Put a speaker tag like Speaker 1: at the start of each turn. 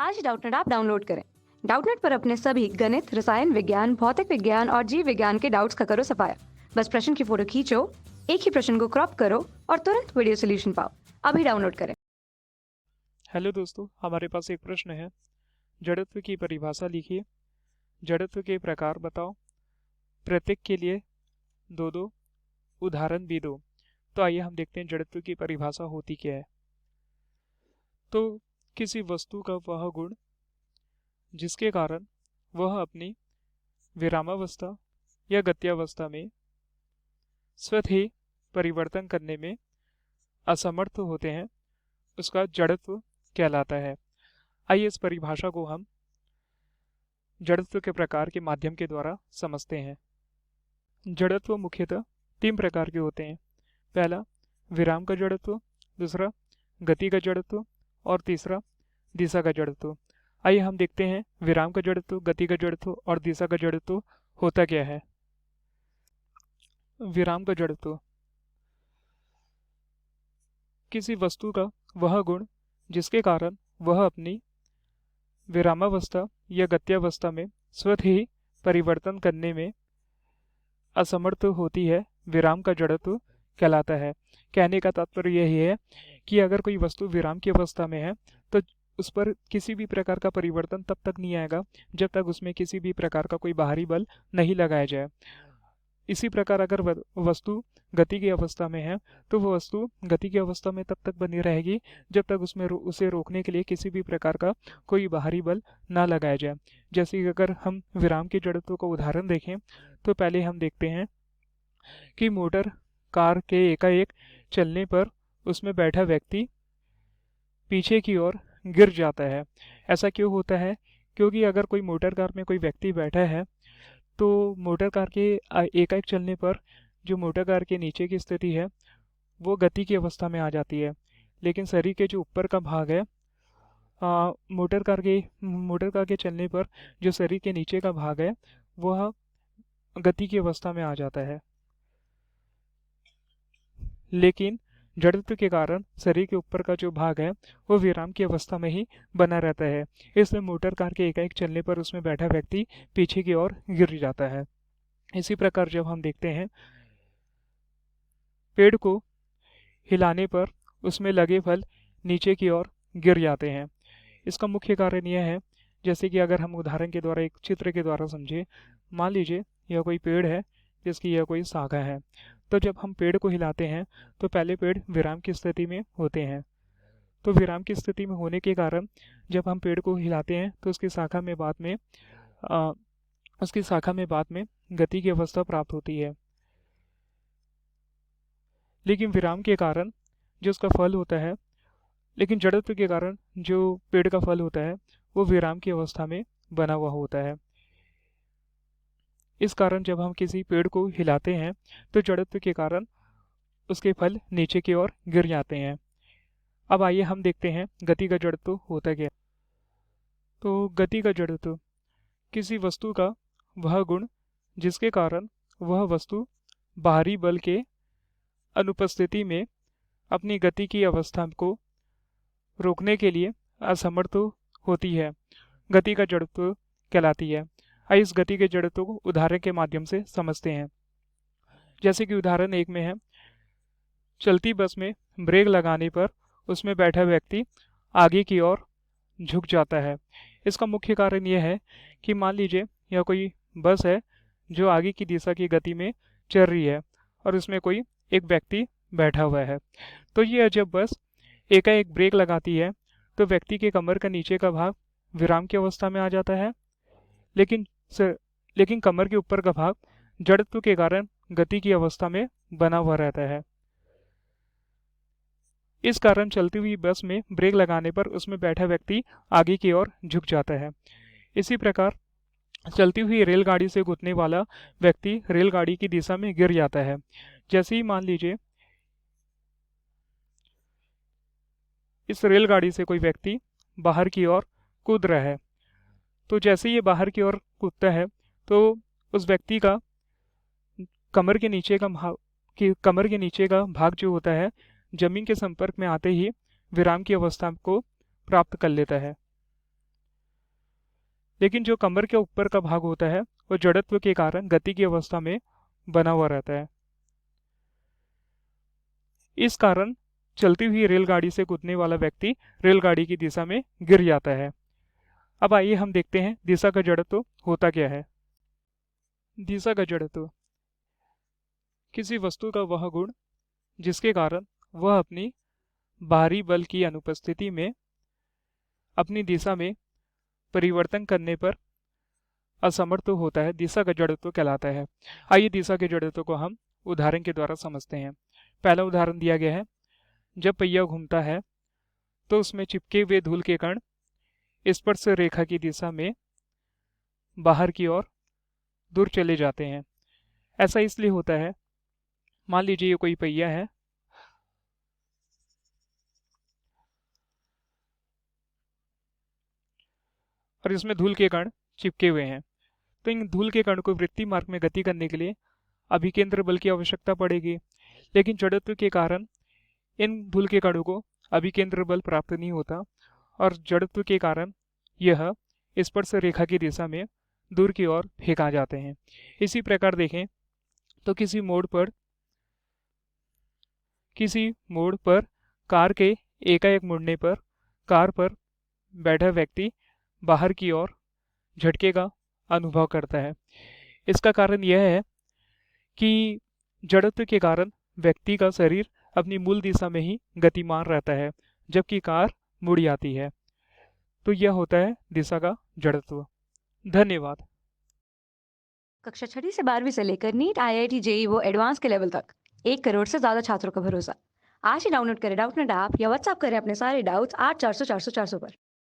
Speaker 1: आज Doubtnut app download करें। Doubtnut पर अपने सभी गणित, रसायन विज्ञान, भौतिक विज्ञान और जीव विज्ञान के डाउट्स का करो सफाया। बस प्रश्न की फोटो खींचो, एक ही प्रश्न को क्रॉप करो और तुरंत वीडियो सोल्यूशन पाओ। अभी डाउनलोड करें।
Speaker 2: हेलो दोस्तों, हमारे पास एक प्रश्न है। जड़त्व की परिभाषा लिखिए। जड़त्व के प्रकार बताओ। प्रत्येक के लिए दो दो उदाहरण भी दो। तो आइए हम देखते हैं जड़त्व की परिभाषा होती क्या है। तो किसी वस्तु का वह गुण जिसके कारण वह अपनी विरामावस्था या गत्यावस्था में स्वतः ही परिवर्तन करने में असमर्थ होते हैं, उसका जड़त्व कहलाता है। आइए इस परिभाषा को हम जड़त्व के प्रकार के माध्यम के द्वारा समझते हैं। जड़त्व मुख्यतः तीन प्रकार के होते हैं। पहला विराम का जड़त्व, दूसरा गति का जड़त्व और तीसरा दिशा का जड़त्व। आइए हम देखते हैं विराम का जड़त्व, गति का जड़त्व और दिशा का जड़त्व होता क्या है। विराम का जड़त्व किसी वस्तु का वह गुण जिसके कारण वह अपनी विरामावस्था या गत्यावस्था में स्वतः ही परिवर्तन करने में असमर्थ होती है, विराम का जड़त्व कहलाता है। कहने का तात्पर्य यही है कि अगर कोई वस्तु विराम की अवस्था में है तो उस पर किसी भी प्रकार का परिवर्तन तब तक नहीं आएगा जब तक उसमें किसी भी प्रकार का कोई बाहरी बल नहीं लगाया जाए। इसी प्रकार अगर वस्तु गति की अवस्था में है तो वह वस्तु गति की अवस्था में तब तक बनी रहेगी जब तक उसमें उसे रोकने के लिए किसी भी प्रकार का कोई बाहरी बल ना लगाया जाए। जैसे कि अगर हम विराम के जड़त्व का उदाहरण देखें तो पहले हम देखते हैं कि मोटर कार के एकाएक चलने पर उसमें बैठा व्यक्ति पीछे की ओर गिर जाता है। ऐसा क्यों होता है? क्योंकि अगर कोई मोटर कार में कोई व्यक्ति बैठा है तो मोटर कार के एकाएक चलने पर जो मोटर कार के नीचे की स्थिति है वो गति की अवस्था में आ जाती है, लेकिन शरीर के जो ऊपर का भाग है मोटर कार के चलने पर जो शरीर के नीचे का भाग है वह गति की अवस्था में आ जाता है। लेकिन जड़त्व के कारण शरीर के ऊपर का जो भाग है वो विराम की अवस्था में ही बना रहता है, इसलिए मोटर कार के एकाएक चलने पर उसमें बैठा व्यक्ति पीछे की ओर गिर जाता है। इसी प्रकार जब हम देखते हैं पेड़ को हिलाने पर उसमें लगे फल नीचे की ओर गिर जाते हैं। इसका मुख्य कारण यह है, जैसे कि अगर हम उदाहरण के द्वारा एक चित्र के द्वारा समझे, मान लीजिए यह कोई पेड़ है जिसकी यह कोई शाखा है। तो जब हम पेड़ को हिलाते हैं तो पहले पेड़ विराम की स्थिति में होते हैं। तो विराम की स्थिति में होने के कारण जब हम पेड़ को हिलाते हैं तो उसकी शाखा में बाद में गति की अवस्था प्राप्त होती है। लेकिन विराम के कारण जो उसका फल होता है, लेकिन जड़त्व के कारण जो पेड़ का फल होता है वो विराम की अवस्था में बना हुआ होता है। इस कारण जब हम किसी पेड़ को हिलाते हैं तो जड़त्व के कारण उसके फल नीचे की ओर गिर जाते हैं। अब आइए हम देखते हैं गति का जड़त्व होता क्या। तो गति का जड़त्व किसी वस्तु का वह गुण जिसके कारण वह वस्तु बाहरी बल के अनुपस्थिति में अपनी गति की अवस्था को रोकने के लिए असमर्थ होती है, गति का जड़त्व कहलाती है। आइए इस गति के जड़त्व को उदाहरण के माध्यम से समझते हैं। जैसे कि उदाहरण 1 में है, चलती बस में ब्रेक लगाने पर उसमें बैठा व्यक्ति आगे की ओर झुक जाता है। इसका मुख्य कारण यह है कि मान लीजिए यह कोई बस है जो आगे की दिशा की गति में चल रही है और उसमें कोई एक व्यक्ति बैठा हुआ है। तो यह जब बस एकाएक ब्रेक लगाती है तो व्यक्ति के कमर का नीचे का भाग विराम की अवस्था में आ जाता है, लेकिन कमर के ऊपर का भाग जड़त्व के कारण गति की अवस्था में बना हुआ रहता है। इस कारण चलती हुई बस में ब्रेक लगाने पर उसमें बैठा व्यक्ति आगे की ओर झुक जाता है। इसी प्रकार चलती हुई रेलगाड़ी से कूदने वाला व्यक्ति रेलगाड़ी की दिशा में गिर जाता है। जैसे ही मान लीजिए इस रेलगाड़ी से कोई व्यक्ति बाहर की ओर कूद रहा है, तो जैसे ही ये बाहर की ओर कूदता है तो उस व्यक्ति का कमर के नीचे का भाग जो होता है जमीन के संपर्क में आते ही विराम की अवस्था को प्राप्त कर लेता है। लेकिन जो कमर के ऊपर का भाग होता है वो जड़त्व के कारण गति की अवस्था में बना हुआ रहता है। इस कारण चलती हुई रेलगाड़ी से कूदने वाला व्यक्ति रेलगाड़ी की दिशा में गिर जाता है। अब आइए हम देखते हैं दिशा का जड़त्व होता क्या है। दिशा का जड़त्व किसी वस्तु का वह गुण जिसके कारण वह अपनी बाहरी बल की अनुपस्थिति में अपनी दिशा में परिवर्तन करने पर असमर्थ होता है, दिशा का जड़त्व कहलाता है। आइए दिशा के जड़त्व को हम उदाहरण के द्वारा समझते हैं। पहला उदाहरण दिया गया है, जब पहिया घूमता है तो उसमें चिपके हुए धूल के कण स्पर्श रेखा की दिशा में बाहर की ओर दूर चले जाते हैं। ऐसा इसलिए होता है, मान लीजिए ये कोई पहिया है और इसमें धूल के कण चिपके हुए हैं, तो इन धूल के कण को वृत्तीय मार्ग में गति करने के लिए अभिकेंद्र बल की आवश्यकता पड़ेगी। लेकिन जड़त्व के कारण इन धूल के कणों को अभिकेंद्र बल प्राप्त नहीं होता और जड़त्व के कारण यह स्पर्श रेखा की दिशा में दूर की ओर फेंका जाते हैं। इसी प्रकार देखें तो किसी मोड़ पर कार के एकाएक मुड़ने पर कार पर बैठा व्यक्ति बाहर की ओर झटके का अनुभव करता है। इसका कारण यह है कि जड़त्व के कारण व्यक्ति का शरीर अपनी मूल दिशा में ही गतिमान रहता है जबकि कार मुड़ जाती है। तो यह होता है दिशा का जड़त्व। धन्यवाद।
Speaker 1: कक्षा 6 से 12वीं से लेकर नीट, IIT, जेईई वो एडवांस के लेवल तक 1 करोड़ से ज्यादा छात्रों का भरोसा। आज ही डाउनलोड करें डाउटनेट ऐप या व्हाट्सएप करें अपने सारे डाउट्स 8400 400 400 पर।